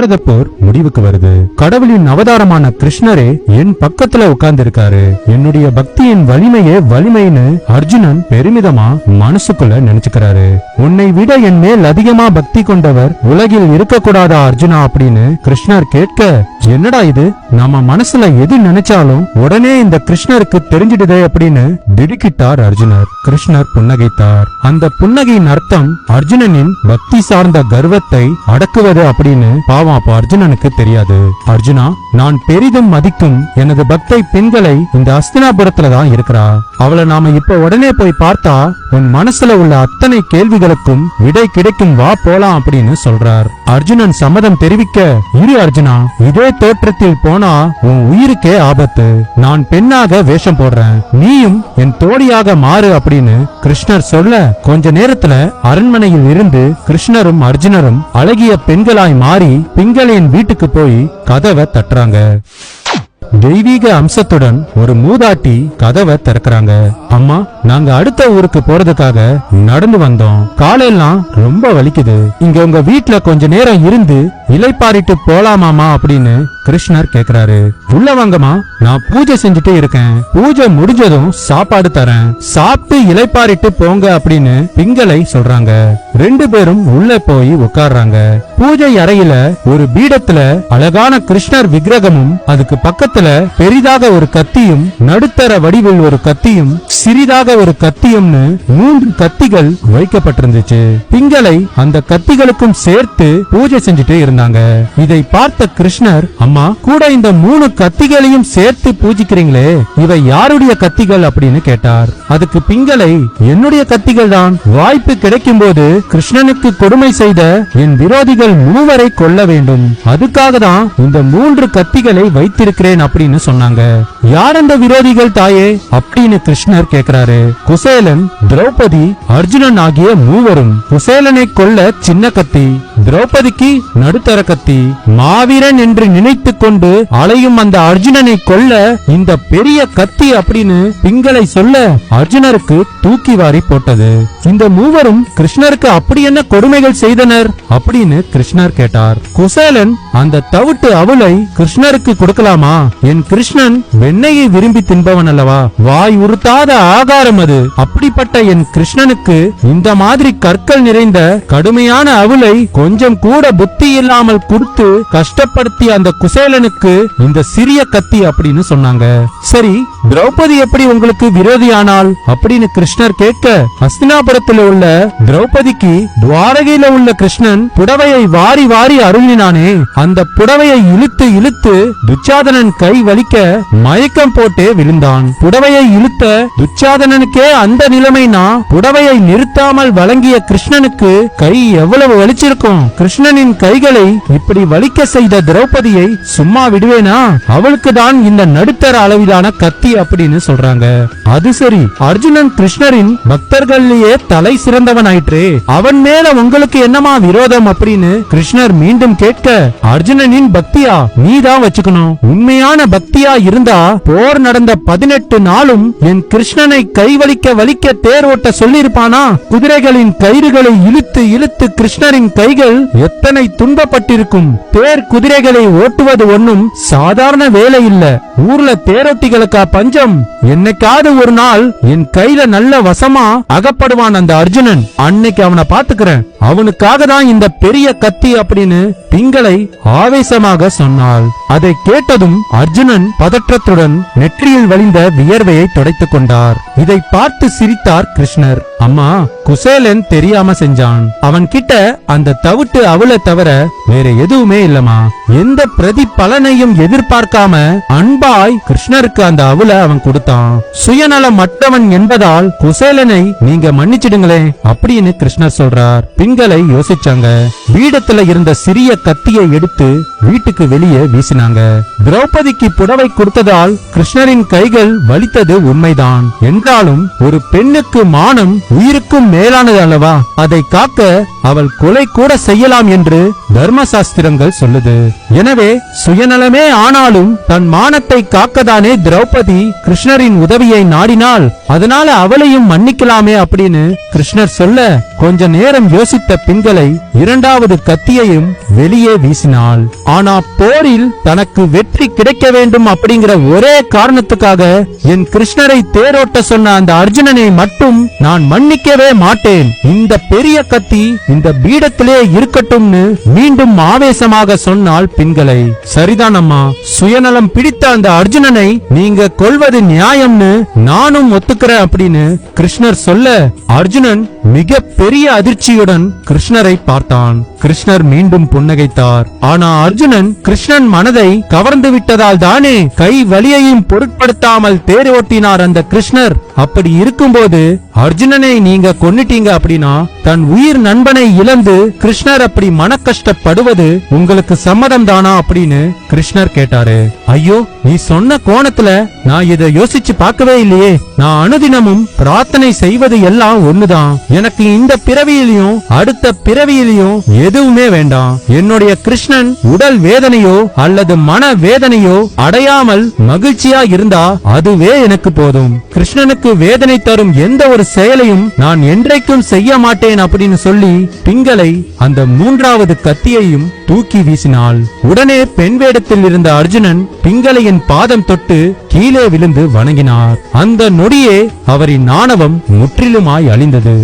பாரத போர் முடிவுக்கு வருது. கடவுளின் அவதாரமான கிருஷ்ணரே என் பக்கத்துல உட்கார்ந்து இருக்காரு. என்னுடைய பக்தியின் வலிமையே வலிமைன்னு அர்ஜுனன் பெருமிதமா மனசுக்குள்ள நினைச்சுக்கிறாரு. உன்னை விட என் மேல் அதிகமா பக்தி கொண்டவர் உலகில் இருக்க கூடாதா அர்ஜுனா அப்படின்னு கிருஷ்ணர் கேட்க, என்னடா இது, நம்ம மனசுல எது நினைச்சாலும் உடனே இந்த கிருஷ்ணருக்கு தெரிஞ்சிடுதே அப்படின்னு திடுக்கிட்டார் அர்ஜுனர். கிருஷ்ணர் புன்னகைத்தார். அந்த புன்னகையின் அர்த்தம் அர்ஜுனனின் பக்தி சார்ந்த கர்வத்தை அடக்குவது அப்படின்னு. பாவம், அப்ப அர்ஜுனனுக்கு தெரியாது. அர்ஜுனா, நான் பெரிதும் மதிக்கும் எனது பக்தை பெண்களை இந்த அஸ்தினாபுரத்துல தான் இருக்கிறா. அவளை நாம இப்ப உடனே போய் பார்த்தா உன் மனசுல உள்ள அத்தனை கேள்விகளுக்கும் விடை கிடைக்கும், வா போலாம் அப்படின்னு சொல்றார். அர்ஜுனன் சம்மதம் தெரிவிக்க, இரு அர்ஜுனா, இதே தோற்றத்தில் போனா உன் உயிருக்கே ஆபத்து. நான் பெண்ணாக வேஷம் போடுறேன், நீயும் என் தோழியாக மாறு அப்படின்னு கிருஷ்ணர் சொல்ல, கொஞ்ச நேரத்துல அரண்மனையில் இருந்து கிருஷ்ணரும் அர்ஜுனரும் அழகிய பெண்களாய் மாறி பிங்களையின் வீட்டுக்கு போய் கதவை தட்டுறாங்க. தெய்வீக அம்சத்துடன் ஒரு மூதாட்டி கதவை திறக்கிறாங்க. அம்மா, நாங்க அடுத்த ஊருக்கு போறதுக்காக நடந்து வந்தோம். காலெல்லாம் ரொம்ப வலிக்குது. இங்க உங்க வீட்டுல கொஞ்ச நேரம் இருந்து இலைப்பாரிட்டு போலாமாமா அப்படின்னு கிருஷ்ணர் கேக்குறாரு. உள்ள வாங்கம்மா, நான் பூஜை செஞ்சுட்டு இருக்கேன். பூஜை முடிஞ்சதும் சாப்பாடு தரேன், சாப்பிட்டு இலைப்பாரிட்டு போங்க அப்படின்னு பிங்களை சொல்றாங்க. ரெண்டு பேரும் உள்ள போய் உட்கார்றாங்க. பூஜை அறையில ஒரு பீடத்துல அழகான கிருஷ்ணர் விக்கிரகமும், அதுக்கு பக்கத்துல பெரிதாக ஒரு கத்தியும், நடுத்தர வடிவில் ஒரு கத்தியும், சிறிதாக ஒரு கத்தியும்னு 3 கத்திகள் வைக்கப்பட்டிருந்துச்சு. பிங்களை அந்த கத்திகளுக்கும் சேர்த்து பூஜை செஞ்சுட்டு இருந்தாங்க. இதை பார்த்த கிருஷ்ணர், அம்மா, கூட இந்த 3 கத்திகளையும் சேர்த்து பூஜிக்கிறீங்களே, இவை யாருடைய கத்திகள் அப்படின்னு கேட்டார். அதுக்கு பிங்களை, என்னுடைய கத்திகள் தான். வாய்ப்பு கிடைக்கும் போது கிருஷ்ணனுக்கு கொடுமை செய்த என் விரோதிகள் 3 கொல்ல வேண்டும், அதுக்காக தான் இந்த 3 கத்திகளை வைத்திருக்கிறேன் அப்படின்னு சொன்னாங்க. யார் அந்த விரோதிகள் தாயே அப்படின்னு கிருஷ்ணர் கேட்கிறாரு. குசேலன், திரௌபதி, அர்ஜுனன் ஆகிய 3. குசேலனை கொல்ல சின்ன கத்தி, திரௌபதிக்கு நடுத்தர கத்தி, மாவீரன் என்று நினைத்து கொண்டு அலையும் அந்த அர்ஜுனனை கொல்ல இந்த பெரிய கத்தி அப்படின்னு பிங்களை சொல்ல அர்ஜுனருக்கு தூக்கி வாரி போட்டது. இந்த 3 கிருஷ்ணருக்கு அப்படி என்ன கொடுமைகள் செய்தனர் அப்படின்னு கிருஷ்ணர் கேட்டார். குசேலன், அந்த தவிட்டு அவளை கிருஷ்ணருக்கு கொடுக்கலாமா? என் கிருஷ்ணன் வெண்ணெயை விரும்பி தின்பவன் அல்லவா, வாய் உறுத்தாத ஆகாரம் அது. அப்படிப்பட்ட என் கிருஷ்ணனுக்கு இந்த மாதிரி கற்கள் நிறைந்த கடுமையான அவளை கொஞ்சம் கூட புத்தி இல்லாமல் கொடுத்து கஷ்டப்படுத்திய அந்த குசேலனுக்கு இந்த சிறிய கத்தி அப்படின்னு சொன்னாங்க. சரி, திரௌபதி எப்படி உங்களுக்கு விரோதியானால் அப்படின்னு கிருஷ்ணர் கேட்க, ஹஸ்தினாபுரத்தில் உள்ள திரௌபதிக்கு துவாரகையில உள்ள கிருஷ்ணன் புடவையை வாரி வாரி அருளினானே, அந்த புடவையை இழுத்து இழுத்து துச்சாதனன் கை வலிக்க மயக்கம் போட்டே விழுந்தான். புடவையை இழுத்த துச்சாதனனுக்கே அந்த நிலைமைனா புடவையை நிறுத்தாமல் வழங்கிய கிருஷ்ணனுக்கு கை எவ்வளவு வலிச்சிருக்கும். கிருஷ்ணனின் கைகளை இப்படி வலிக்க செய்த திரௌபதியை சும்மா விடுவேனா? அவளுக்கு தான் இந்த நடுத்தர அளவிலான கத்தி அப்படின்னு சொல்றாங்க. அது சரி, அர்ஜுனன் கிருஷ்ணரின் பக்தர்களையே தலை சிறந்தவன் ஆயிற்றே, அவன் மேல உங்களுக்கு என்னமா விரோதம் அப்படின்னு கிருஷ்ணர் மீண்டும் கேட்க, அர்ஜுனனின் பக்தியா நீதான் வச்சுக்கணும். உண்மையான பக்தியா இருந்தா போர் நடந்த 18 நாளும் என் கிருஷ்ணனை கைவலிக்க வலிக்க தேர் ஓட்ட சொல்லிருப்பானா? குதிரைகளின் கயிறுகளை இழுத்து இழுத்து கிருஷ்ணரின் கைகள் எத்தனை துன்பப்பட்டிருக்கும். தேர் குதிரைகளை ஓட்டுவது ஒன்னும் சாதாரண வேலை இல்ல. ஊர்ல தேரோட்டிகளுக்கா பஞ்சம்? என்னைக்காவது ஒரு நாள் என் கையில நல்ல வசமா அகப்படுவான் அந்த அர்ஜுனன், அன்னைக்கு அவனை பாத்துக்கிறேன். அவனுக்காக தான் இந்த பெரிய கத்தி அப்படின்னு பிங்களை ஆவேசமாக சொன்னாள். அதை கேட்டதும் அர்ஜுனன் பதற்றத்துடன் நெற்றியில் வழிந்த வியர்வையை துடைத்துக் கொண்டார். இதை பார்த்து சிரித்தார் கிருஷ்ணர். அம்மா, குசேலன் தெரியாம செஞ்சான். அவன் கிட்ட அந்த தவிட்டு அவளை தவிர வேற எதுவுமே இல்லமா. எந்த பிரதி பலனையும் எதிர்பார்க்காம அன்பாய் கிருஷ்ணருக்கு அந்த அவளை அவன் கொடுத்தான். சுயநலம் மற்றவன் என்பதால் குசேலனை நீங்க மன்னிச்சிடுங்களே அப்படின்னு கிருஷ்ணர் சொல்றார். பிங்களை யோசிச்சாங்க. பீடத்துல இருந்த சிறிய கத்தியை எடுத்து வீட்டுக்கு வெளியே வீசினாங்க. திரௌபதிக்கு புடவை கொடுத்ததால் கிருஷ்ணரின் கைகள் வலித்தது உண்மைதான். என்றாலும் ஒரு பெண்ணுக்கு மானம் உயிருக்கும் மேலானது அல்லவா, அதை காக்க அவள் கொலை கூட செய்யலாம் என்று தர்மசாஸ்திரங்கள் சொல்லுது. எனவே சுயநலமே ஆனாலும் தன் மானத்தை காக்கதானே திரௌபதி கிருஷ்ணரின் உதவியை நாடினாள். அதனால அவளையும் மன்னிக்கலாமே அப்படின்னு கிருஷ்ணர் சொல்ல, கொஞ்ச நேரம் யோசித்த பிங்களை இரண்டாவது கத்தியையும் வெளியே வீசினாள். ஆனா போரில் தனக்கு வெற்றி கிடைக்க வேண்டும் அப்படிங்கிற ஒரே காரணத்துக்காக என் கிருஷ்ணரை தேரோட்ட சொன்ன அந்த அர்ஜுனனை மட்டும் நான் மன்னிக்கவே மாட்டேன். இந்த பெரிய கத்தி இந்த பீடத்திலே இருக்கட்டும்னு மீண்டும் ஆவேசமாக சொன்னாள் பிங்களை. சரிதான் அம்மா, சுயநலம் பிடித்த அந்த அர்ஜுனனை நீங்க கொல்வது நியாயம்னு நானும் ஒத்துக்கிறேன் அப்படின்னு கிருஷ்ணர் சொல்ல, அர்ஜுனன் மிக பெரிய அதிர்ச்சியுடன் கிருஷ்ணரை பார்த்தான். கிருஷ்ணர் மீண்டும் புன்னகைத்தார். ஆனா அர்ஜுனன் கிருஷ்ணன் மனதை கவர்ந்து விட்டதால் தானே கை வலியையும் பொருட்படுத்தாமல் தேர் ஓட்டினார் அந்த கிருஷ்ணர். அப்படி இருக்கும்போது அர்ஜுனனை நீங்க கொன்னுட்டீங்க அப்படின்னா தன் உயிர் நண்பனை இழந்து கிருஷ்ணர் அப்படி மன கஷ்டப்படுவது உங்களுக்கு சம்மதம் தானா அப்படின்னு கிருஷ்ணர் கேட்டாரு. ஐயோ, நீ சொன்ன கோணத்துல நான் இதை யோசிச்சு பார்க்கவே இல்லையே. நான் அனுதினமும் பிரார்த்தனை செய்வது எல்லாம் ஒண்ணுதான். எனக்கு இந்த பிறவியிலையும் அடுத்த பிறவியிலையும் எதுவுமே வேண்டாம். என்னுடைய கிருஷ்ணன் உடல் வேதனையோ அல்லது மன வேதனையோ அடையாமல் மகிழ்ச்சியா இருந்தா அதுவே எனக்கு போதும். கிருஷ்ணனுக்கு வேதனை தரும் எந்த ஒரு செயலையும் நான் என்றைக்கும் செய்ய மாட்டேன் அப்படின்னு சொல்லி பிங்களை அந்த மூன்றாவது கத்தியையும் தூக்கி வீசினாள். உடனே பெண் வேடத்தில் இருந்த அர்ஜுனன் பிங்களையின் பாதம் தொட்டு கீழே விழுந்து வணங்கினார். அந்த நொடியே அவரின் ஆணவம் முற்றிலுமாய் அழிந்தது.